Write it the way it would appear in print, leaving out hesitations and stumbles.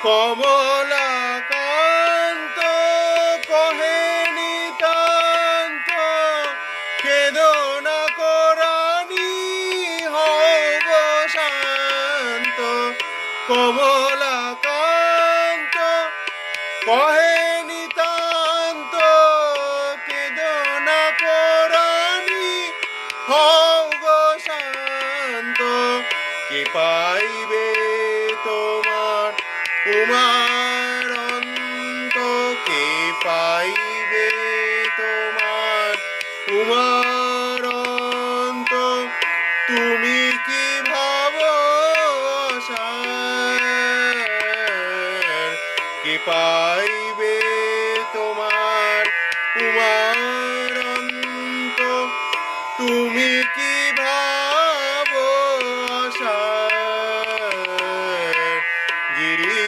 কমলাকান্ত কহে নিতান্ত কেদো না কোরানি হও গো শান্ত। কমলাকান্ত কহে নিতান্ত কেদো না কোরানি হও গো শান্ত। কে পাইবে তোমার উমার অন্ত, কে পাইবে তোমার উমার অন্ত। তুমি কি ভাবো আশার, কে পাইবে তোমার উমার